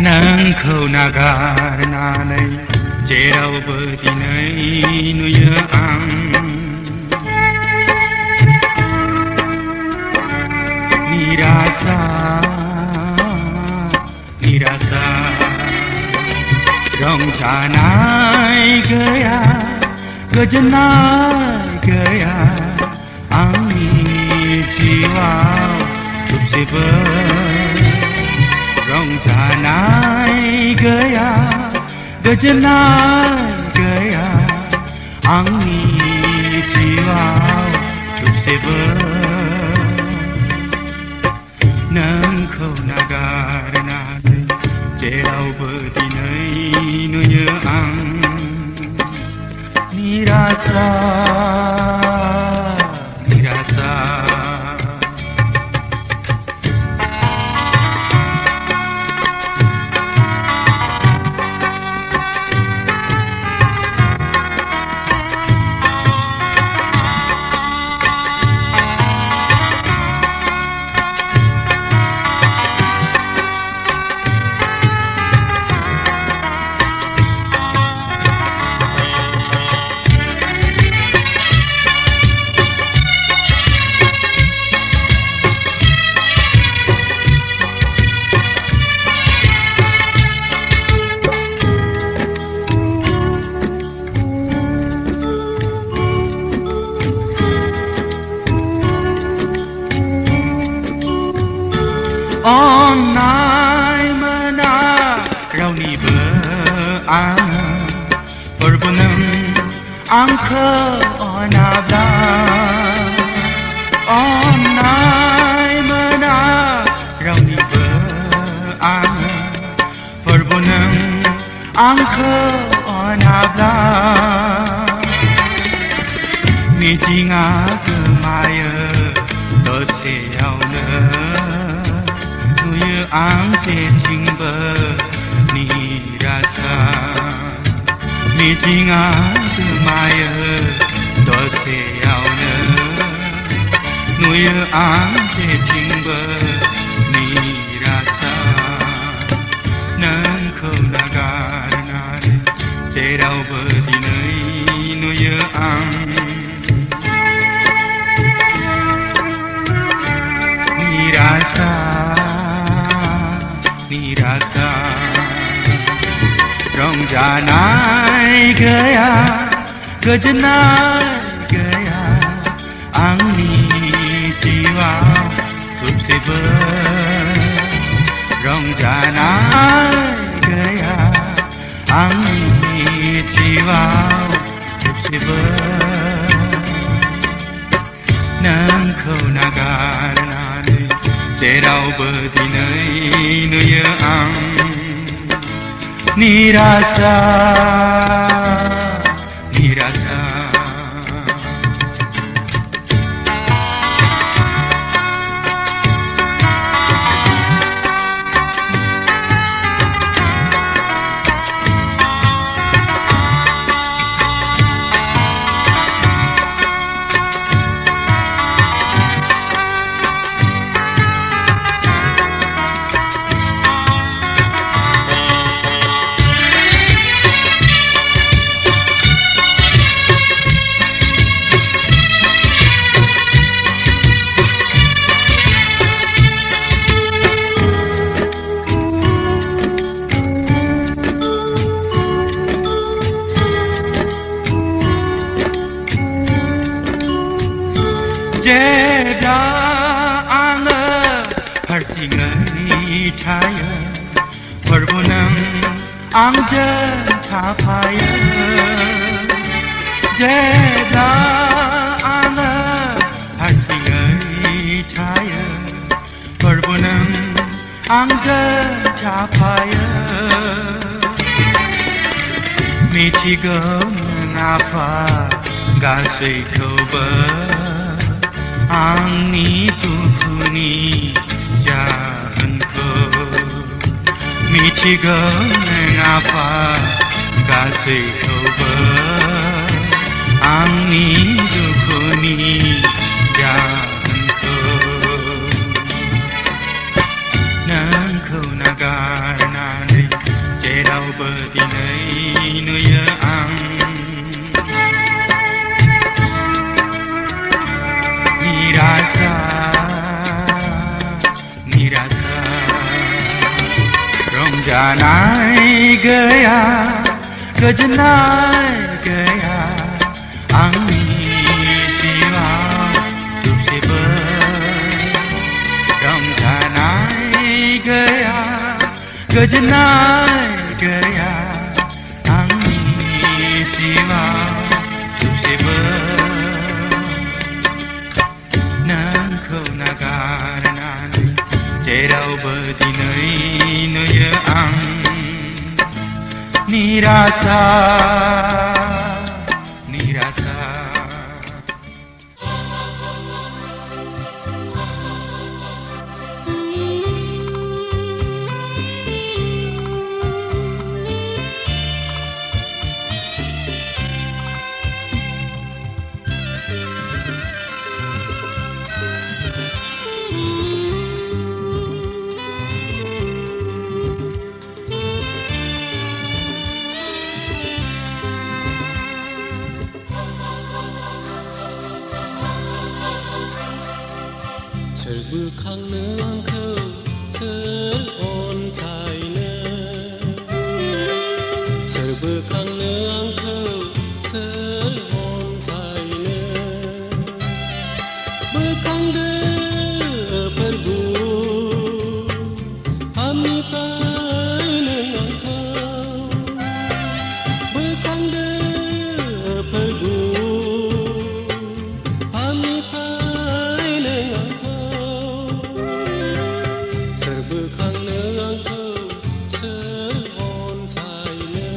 नोंखौ नागारनानै जेरावबो दिनै नुयो आं निराशा निराशा रंजानाय गैया गोजोननाय गैया आंनि जिउआव थुबसेबो रंजानाय गैया गोजोननाय गैया आंनि जिउआव थुबसेबो नोंखौ नागारनानै जेरावबो दिनै नुयो आं निराशा निराशा अन्नाय मोना रावनिबो आङो फोरबो नों आंखौ अनाब्ला अन्नाय मोना रावनिबो आङो फोरबो नों आंखौ अनाब्ला मिजिंआ गोमायो दसेयावनो नुयो आं जेथिंबो निराशा मिजिङा गोमायो दसेयावनो नुयो आं जेथिंबो निराशा नोंखौ नागारनानै जेरावबो दिनै नुयो आं निराशा निराशा रंजानाय गैया गोजोननाय गैया आंनि जिउआव थुबसेबो रंजानाय गैया आंनि जिउआव थुबसेबो नोंखौ नागारनानै जेरावबो दिनै नुयो आं निराशा निराशा जेब्ला आङो हारसिङै थायो फोरबो नों आंजों थाफायो जेब्ला आङो हारसिङै थायो फोरबो नों आंजों थाफायो मिथिगौ नों आफा गासैखौबो आंनि दुखुनि जाहोनखौ मिथिगौ नों आफा गासैखौबो आंनि दुखुनि जाहोनखौ नोंखौ नागारनानै जेरावबो दिनै नुयो आं निराशा निराशा रंजानाय गैया गोजोननाय गैया आंनि जिउआव थुबसेबो रंजानाय गैया गोजोननाय गैया आंनि जिउआव थुबसेबो नोंखौ नागारनानै जेरावबो दिनै नुयो आं निराशा निराशा सोर बोखांनो आंखौ सोर अनसायनो सोर बोखांनो आंखौ सोर अनसायनो बोखांदो प्रभु हामनिफ्राय नों आंखौ बोखांदो प्रभु हामनिफ्राय नों आंखौ सोर बोखांनो आंखौ सोर अनसायनो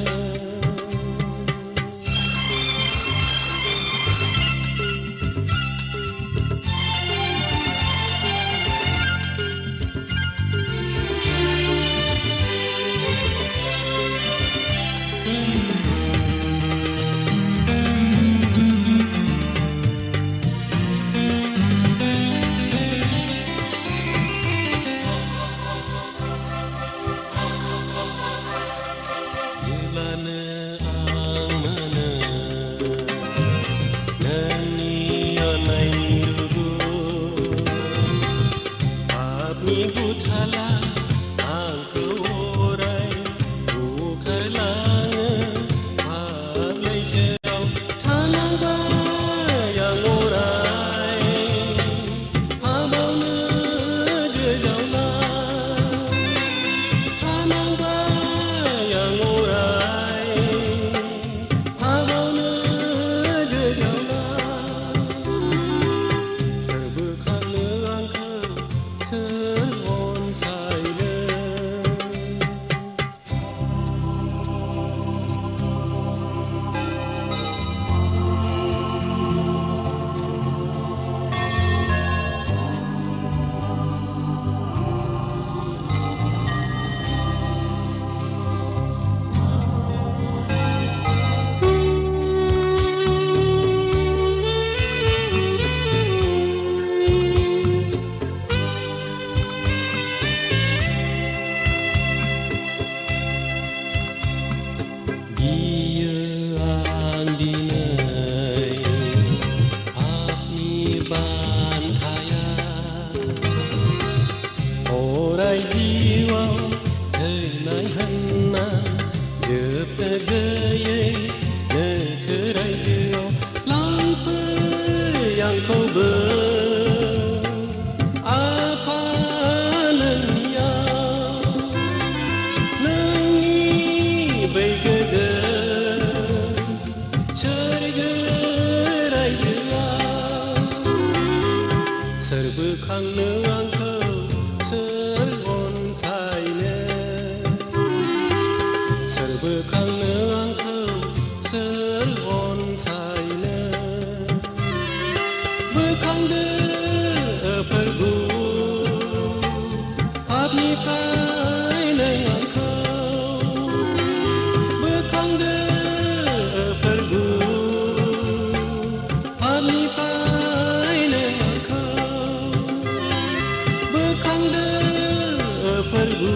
बोखांनो आंखौ सोर अनसायनो सोर बोखांनो आंखौ सोर अनसायनो बोखांदो प्रभु पापनिफ्राय नों आंखौ बोखांदो प्रभु पापनिफ्राय नों आंखौ बोखांदो प्रभु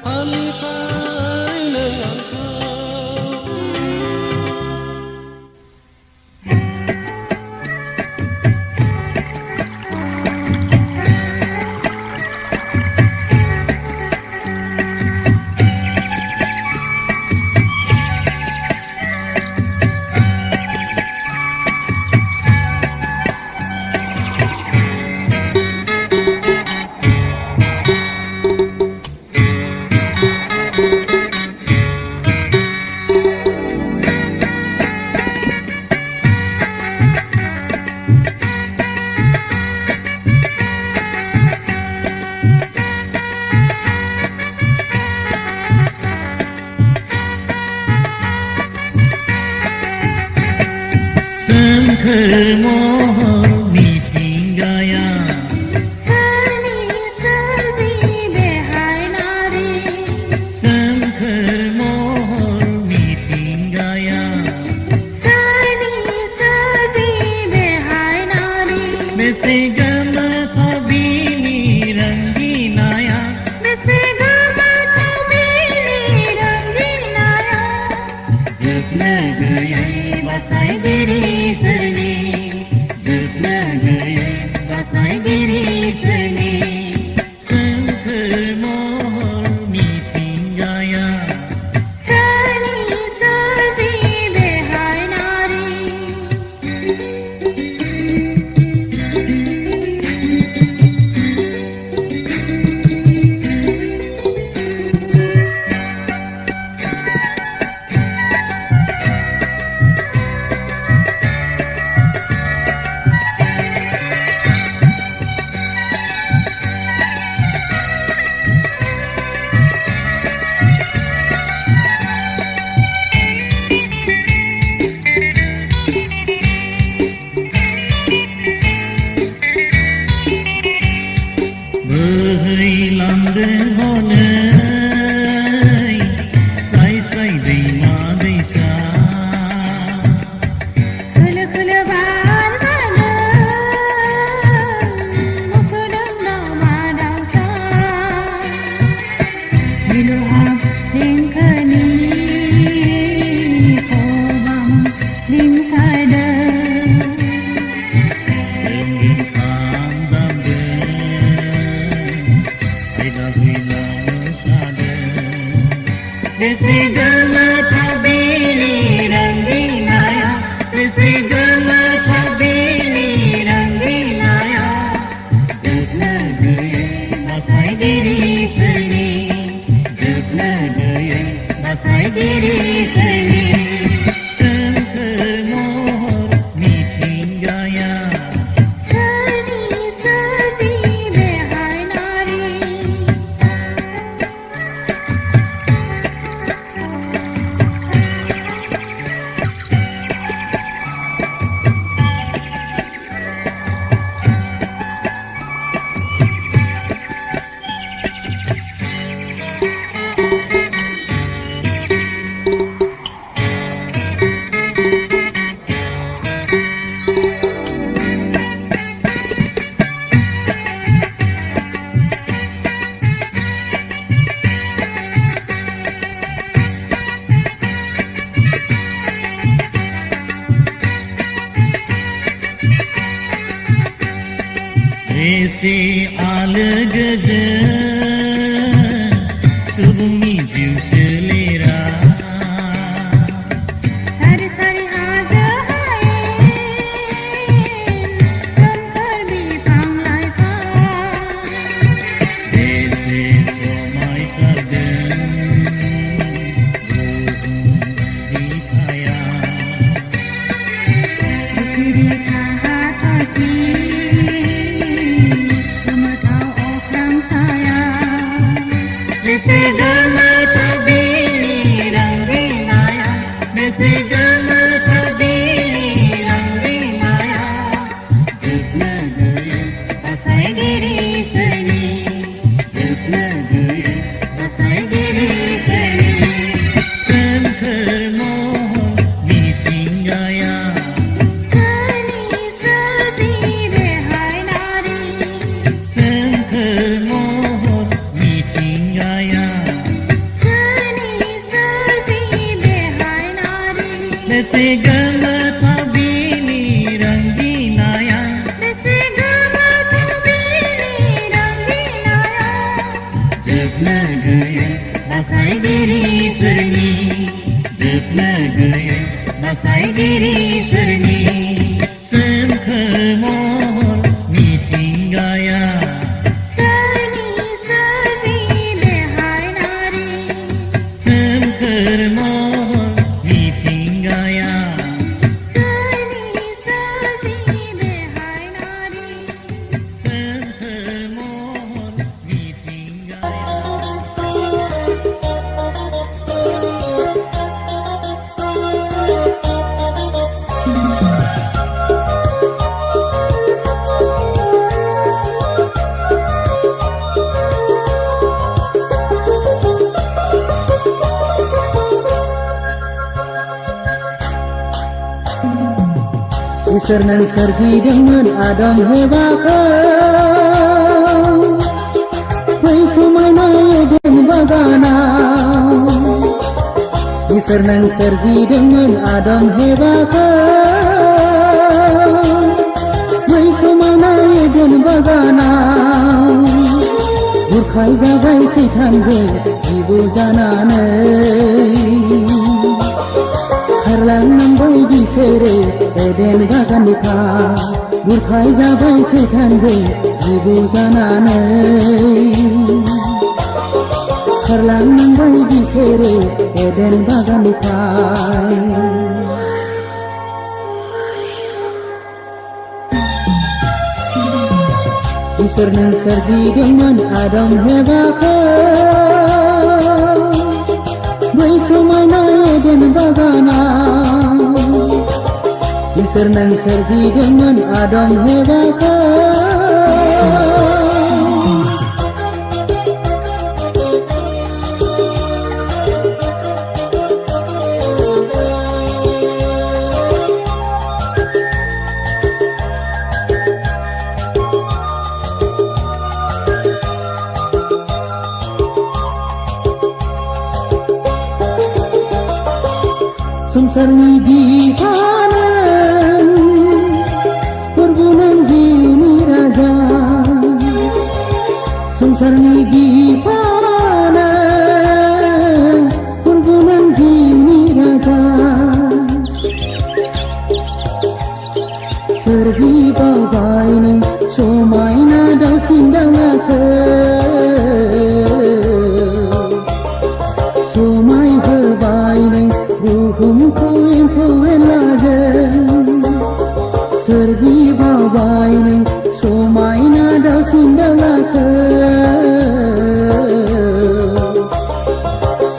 पापनिफ्राय नों आंखौ सोमखोर महर मिथिंगाया सोरनि सोरजि बेहाय नारि सोमखोर महर मिथिंगाया सोरनि सोरजि बेहाय नारि बेसे गोमोथाव बिनि रंगिनाया बेसे गोमोथाव बिनि रंगिनाया जोबनो गैयै बासायगिरि सोरनि जोबनो गैयै बासायगिरि सोरनि सोमखोर महर मिथिंगाया सोरनि सोरजि बेहाय नारि बोहैलांदों हनै स्राय स्राय दैमा दैसा खोलो खोलो बार बारदों मोसौदों दाउमा दाउसा मिलौहाब देंखोनि खबाम रिंसारदों रिंखां दामदों आयदा फैला मोसादों बेसे गोमोथाव बिनि रंगिनाया बेसे गोमोथाव बिनि रंगिनाया जोबनो गैयै बासायगिरि सोरनि जोबनो गैयै बासायगिरि सोरनि सोमखोर महर मिथिंगाया सोरनि सोरजि बेहाय नारि बेसे आलो गोजोन सुबुंनि जिउ सोलेरा सारि सारि हाजो हायेन सोमखोर बिफां लाइफां बेसे समायसारदों बुहुम बिखाया धुखुरि साहा थाखि segala tabiri ranggi maya Jepna gaya basai diri seni Jepna gaya basai diri seni Semper mohon disinggaya Seni saji behai nari Semper mohon disinggaya Seni saji behai nari segala tabiri ranggi naya Segala tabiri ranggi naya Jepna gaya basai diri seni Jepna gaya basai diri seni Semkhar mohon disinggaya Seni saji behai nari Semkhar mohon disinggaya Seni saji behai nari Semkhar mohon disinggaya Isar nan sarji dengan Adam hebakau Hai sumana dan bagana Isar nan sarji dengan Adam hebakau Hai sumana dan bagana Burkhai jabai sitangge ibu jananai Harlang nambai bisere eden bagan nikha Burkhai jabai sekhanje jibu jananai Harlang nambai bisere eden bagan nikha Isar nan sarji dengan Adam hebakau Bai sumana eden bagana Isar nan sarji dengan Adam hebakau Samsarni dihanan perbunan jini raja Samsarni dihanan perbunan jini raja Serji bagai nang somai nada sindangake Somai bagai nang Ruhum koin koin lajen Serji babai nang somai nada sindalake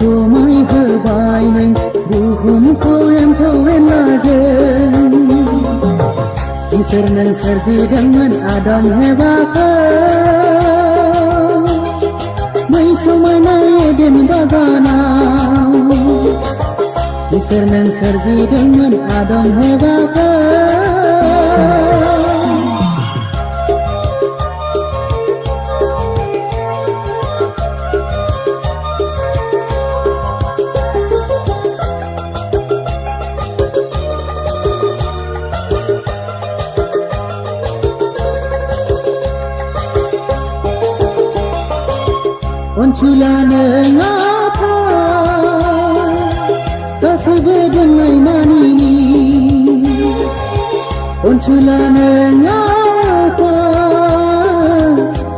Somai babai nang ruhum koin koin lajen Isar nan serji dengan Adam hebakau Mai somana eden bagana Isar nan sarji dengan Adam hebakau Onculan ngapa Kasibedengay manini Onculan ngapa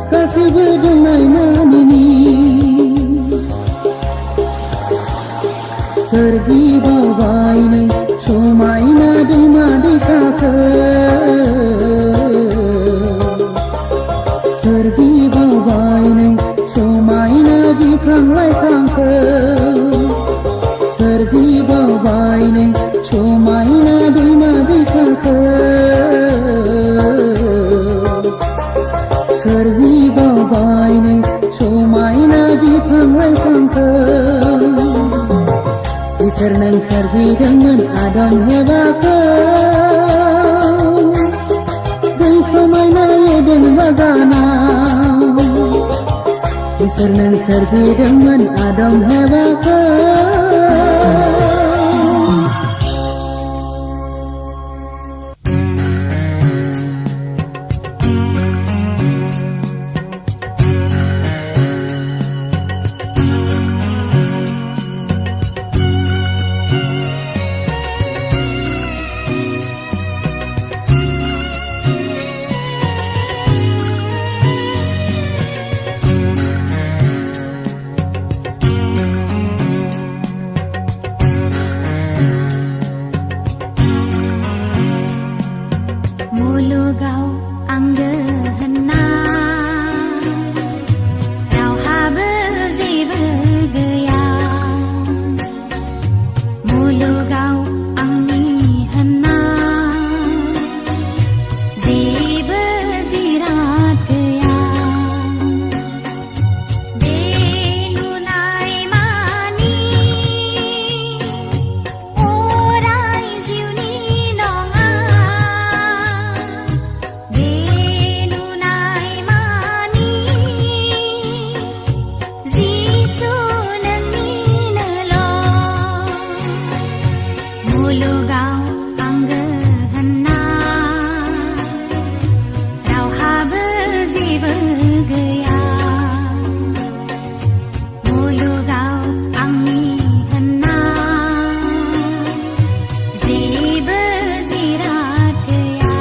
Kasibedengay manini Serji babai nang somai nadi nadi sake Serji babai nang somai nadi krang lai krang ke Serji babai बाबायनो समायना दैमा दैसाखौ सोरजिबावबायनो समायना बिफां लाइफांखौ इसोर नों सोरजिदोंमोन आदम हेवाखौ बै समायना एडेन बागानाव इसोर नों सोरजिदोंमोन आदम हेवाखौ मुलुगाव आंगो होनना रावहाबो जेबो गैया मुलुगाव आंनि होनना जेबो जिराद गैया बे नुनाय मानि अराय जिउनि नङा बे नुनाय मानि जिसु नोंनिनोल' मुलुगाव आंगो होनना रावहाबो जेबो गैया मुलुगाव आंनि होनना जेबो जिराद गैया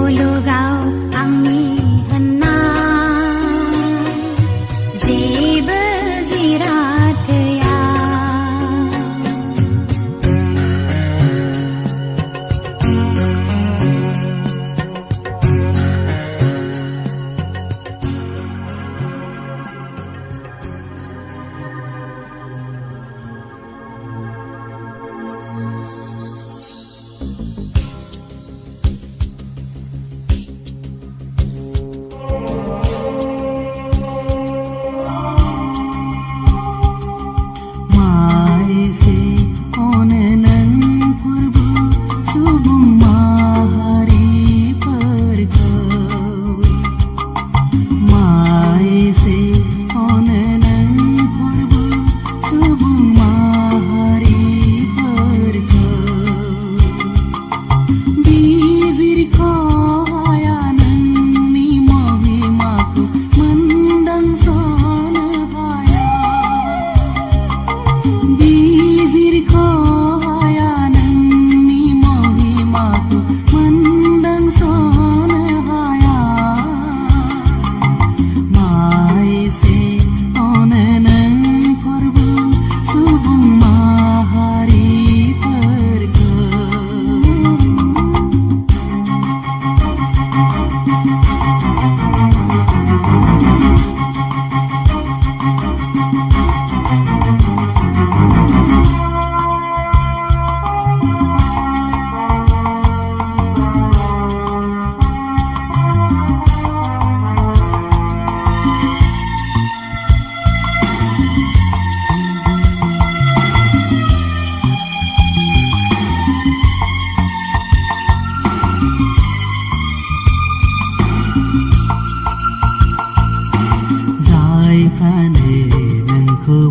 मुलुगाव आंनि होननाय जेबो जिराद गैया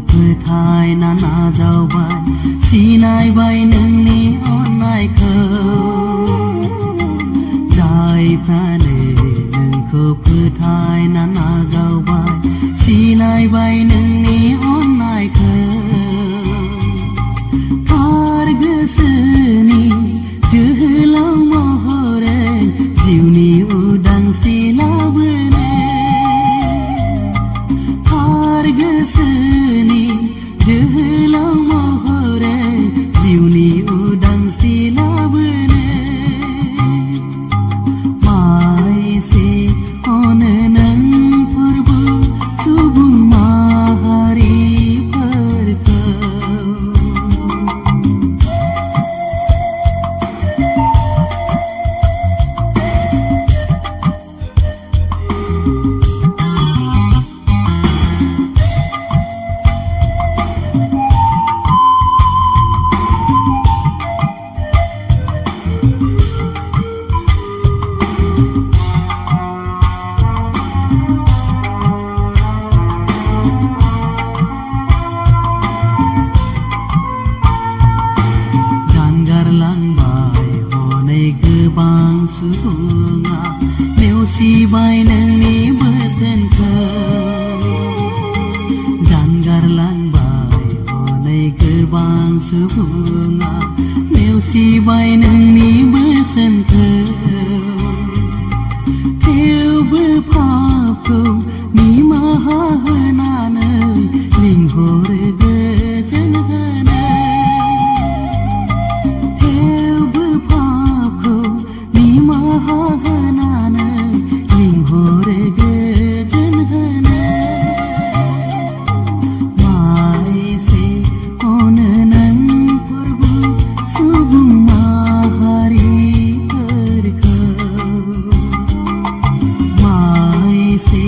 फोथायना नाजावबाय सिनायबाय नोंनि अननायखौ जायफ्रानो नोंखौ फोथायना नाजावबाय सिनायबाय नोंनि अननायखौ थार गोसोनि जोहोलाव महरै जिउनि उदांस्रि लाबोनो थार गोसोनि जोहोलाव महरै जिउनि उदांस्रि लाबोनो माइसे अनो नों प्रभु सुबुं माहारिफोरखौ गोबां सुबुङा नेवसिबाय नोंनि बोसोनखौ जानगारलांबाय हनै गोबां सुबुङा नेवसिबाय नोंनि बोसोनखौ थेवबो पापखौ निमाहा होनानै लिंहरो गोजोन होनो निमाहा होनानै लिंहरो गोजोन होनो माइसे अनो नों प्रभु सुबुं माहारिफोरखौ माइसे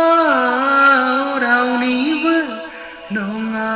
संसाराव रावनिबो नङा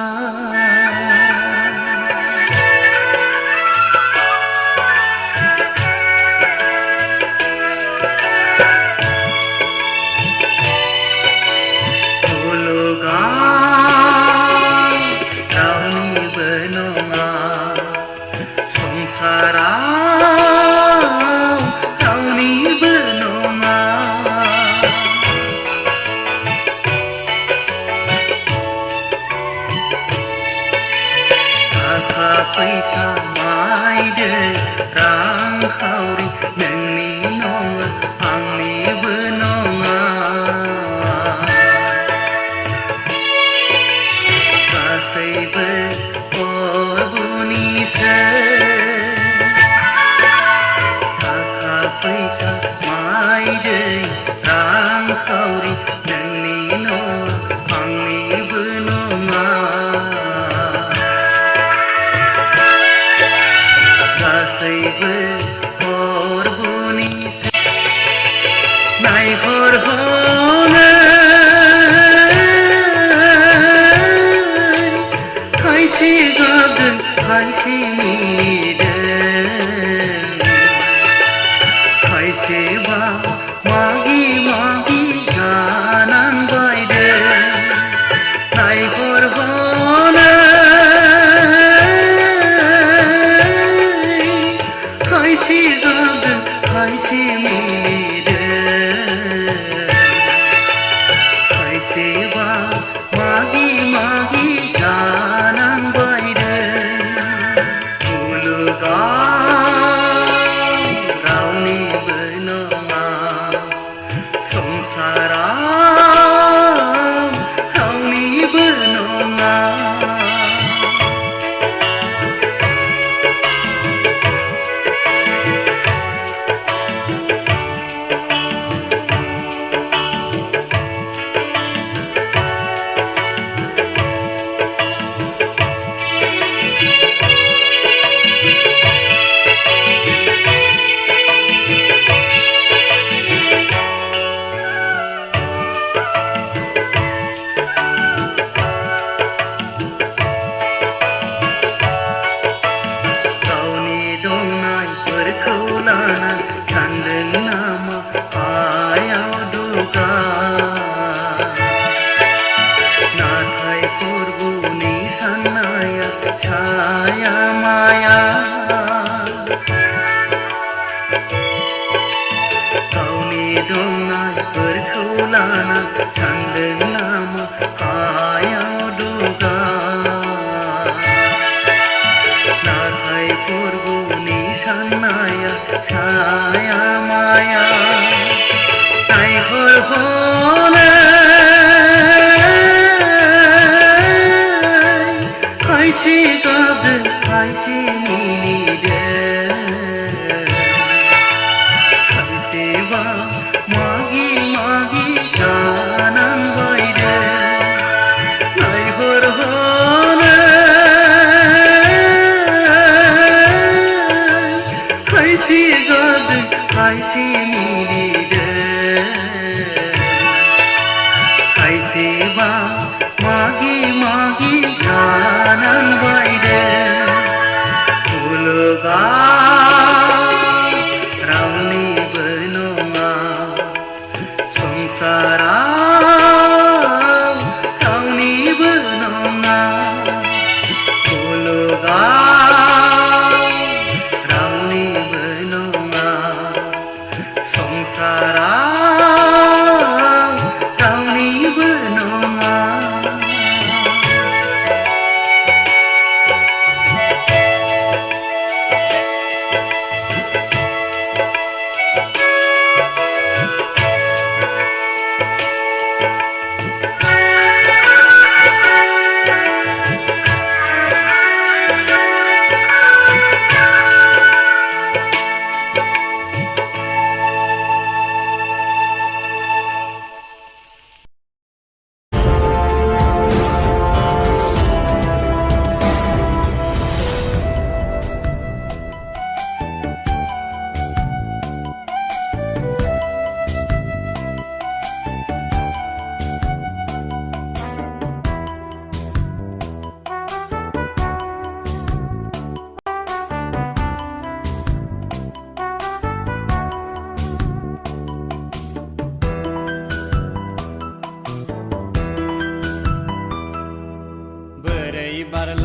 पैसा मायदो रांखावरि नोंनि नङा आंनिबो नङा गासैबो परबुनिसो थाखा फैसा मायदो रांखावरि नोंनि नङा आंनिबो नङा गासैबो परबुनिसो नायहरहनै खायसे गाबदों खायसे मिनिदों खायसेबा मागि मागि जानांबायदों नायहरहनै खायसे गाबदों खायसे मिनिदों खायसेबा मागि मागि जानांबायदों मुलुगाव रावनिबो नङा संसाराव रावनिबो नङा सानदों नामा आयाव दुगा नाथाय परबुनि साननाया छाया माया गावनि दंनायफोरखौ लाना सानदों नामा आयाव दुगा नाथाय परबुनि साननाया छाया माया नायहरहनै खायसे गाबदों खायसे मिनिदों खायसेबा मागि मागि जानांबायदों नायहरहनै खायसे गाबदों खायसे मिनिदों खायसेबा मागि मागि जानांबायदों मुलुगाव रावनिबो नङा संसाराव रावनिबो नङा मुलुगाव रावनिबो नङा संसाराव रावनिबो नङा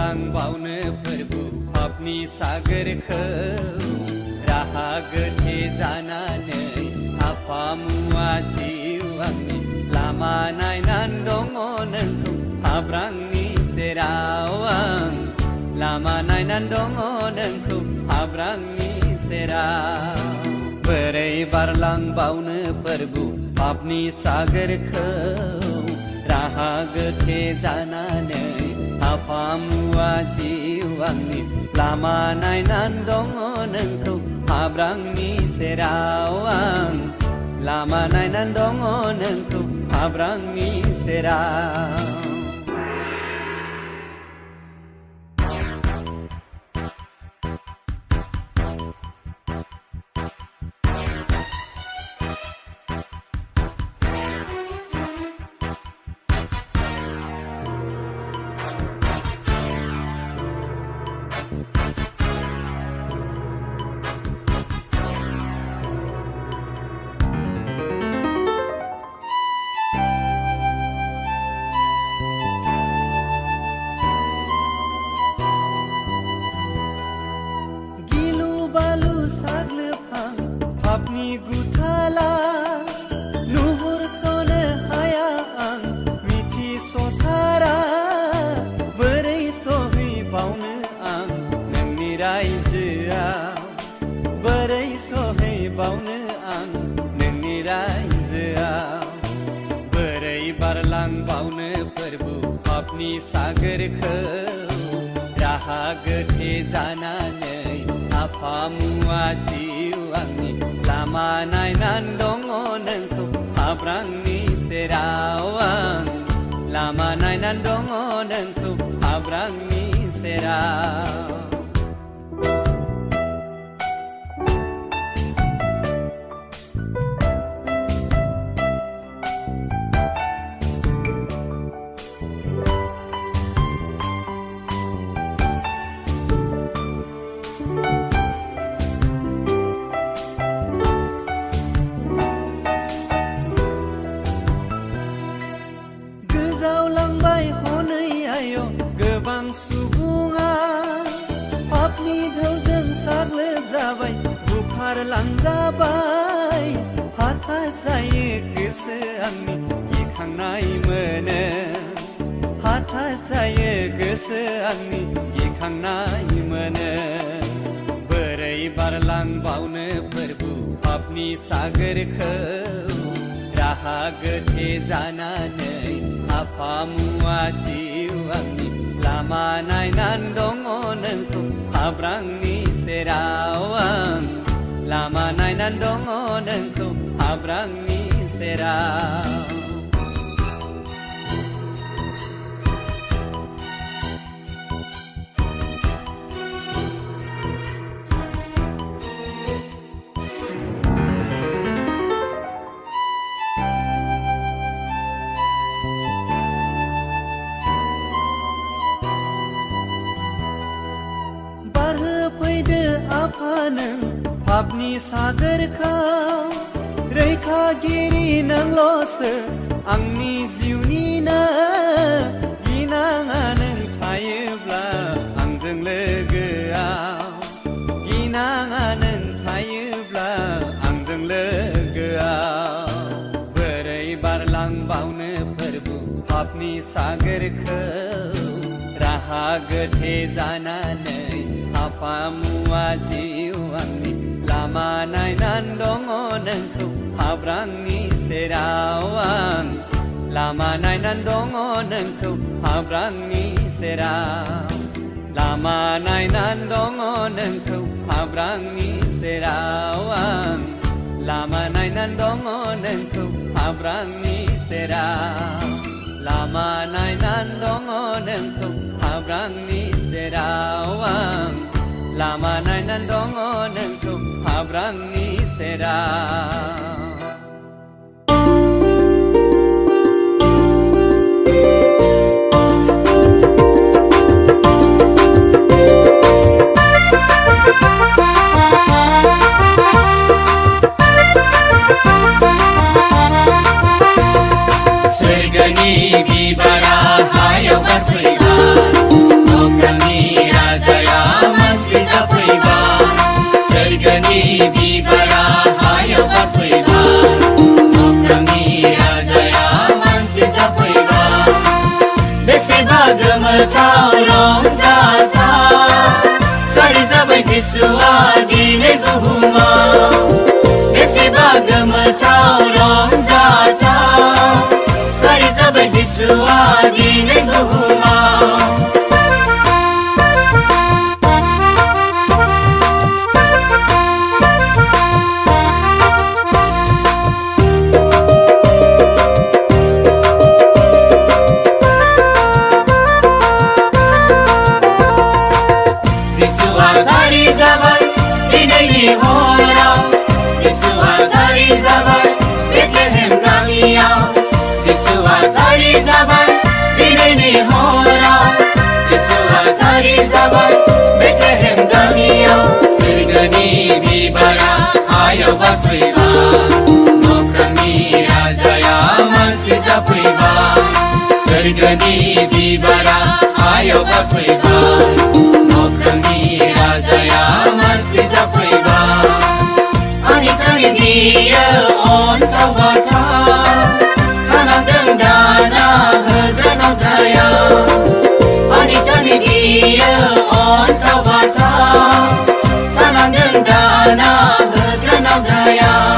बारलांबावनो फोरबो पापनि सागोरखौ राहा गोथे जानानै आफा मुवा जिउ आंनि लामा नायनानै दङ नोंखौ हाब्रांनि सेराव आं लामा नायनानै दङ नोंखौ हाब्रांनि सेराव बोरै बारलांबावनो फोरबो पापनि सागोरखौ राहा गोथे जानानै आफा मुवा जिउ आंनि लामा नायनानै दङ नोंखौ हाब्रांनि सेराव आं लामा नायनानै दङ नोंखौ हाब्रांनि सेराव पापनि गुथाला नुहुरस'नो हाया आं मिथिस'थारा बोरै सहैबावनो आं नोंनि रायजोआव बोरै सहैबावनो आं नोंनि रायजोआव बोरै बारलांबावनो फोरबो पापनि सागोरखौ राहा गोथे जानानै आफा मुवा जिउ आंनि लामा नायनानै दङ नोंखौ हाब्रांनि सेराव आं लामा नायनानै दङ नोंखौ हाब्रांनि सेराव गोबां सुबुङा पापनि ढौजों साग्लोबजाबाय बुखारलांजाबाय हताश जायो गोसो आंनि गिखांनाय मोनो हताश जायो गोसो आंनि गिखांनाय मोनो बोरै बारलांबावनो फोरबो पापनि सागोरखौ राहा गोथे जानानै आफा मुवा जिउ आंनि लामा नायनानै दङ नोंखौ हाब्रांनि सेराव आं लामा नायनानै दङ नोंखौ हाब्रांनि सेराव फैदो आफा नों पापनि सागोरखौ रैखागिरि नोंल'सो आंनि जिउनिनो गिनाङा नों थायोब्ला आंजों लोगोआव गिनाङा नों थायोब्ला आंजों लोगोआव बोरै बारलांबावनो फोरबो पापनि सागोरखौ राहा गोथे जानानै आफा मुवा जिउ आंनि लामा नायनानै दङ नोंखौ हाब्रांनि सेराव आं लामा नायनानै दङ नोंखौ हाब्रांनि सेराव लामा नायनानै दङ नोंखौ हाब्रांनि सेराव आं लामा नायनानै दङ नोंखौ हाब्रांनि सेराव लामा नायनानै दङ नोंखौ हाब्रांनि सेराव आं लामा नायनानै दङ नोंखौ हाब्रांनि सेराव सोरगोनि बिबारा हायाव बारफैबाय अख्रांनि गोमोथाव रंजाथाव सारि जाबाय जिसुआ दिनै बुहुमाव बेसेबा गोमोथाव रंजाथाव सारि जाबाय जिसुआ दिनै बुहुमाव सोरगोनि बिबारा आयाव बारफैबाय नख्रांनि राजाया मानसि जाफैबाय आनिखालि बियो अन्थाव बाथाव थानांदों दाना होग्रा नख्रायाव आनिखालि बियो अन्थाव बाथाव थानांदों दाना होग्रा नख्रायाव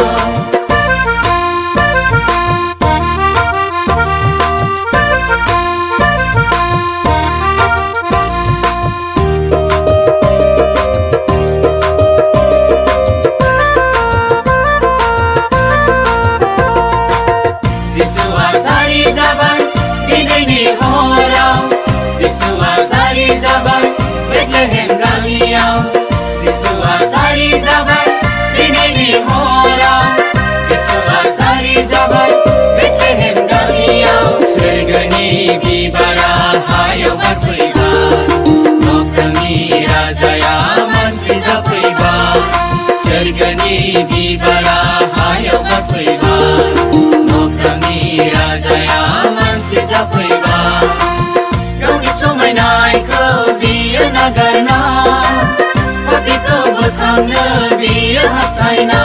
जिसुआ सारि जाबाय दिनैनि हराव जिसुआ सारि जाबाय बेथलेहेम गामियाव सोरगोनि बिबारा हायाव बारफैबाय नख्रांनि राजाया मानसि जाफैबाय सोरगोनि बिबारा हायाव बारफैबाय नख्रांनि राजाया मानसि जाफैबाय गावनि समायनायखौ बियो नागारना बियो हास्थायना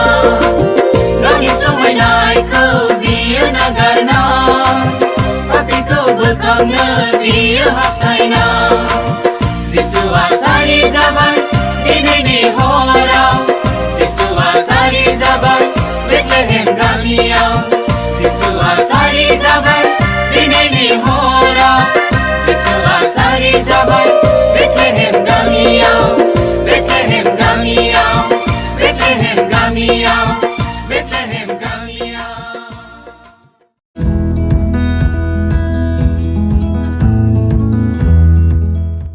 गावनि समायनायखौ बियो नागारना पापीखौ बोखांनो बियो हास्थायना जिसुआ सारि जाबाय दिनैनि हराव जिसुआ सारि जाबाय बेथलेहेम गामियाव जिसुआ सारि जाबाय दिनैनि हराव जिसुआ सारि जाबाय बेथलेहेम गामियाव Bethlehem Gamia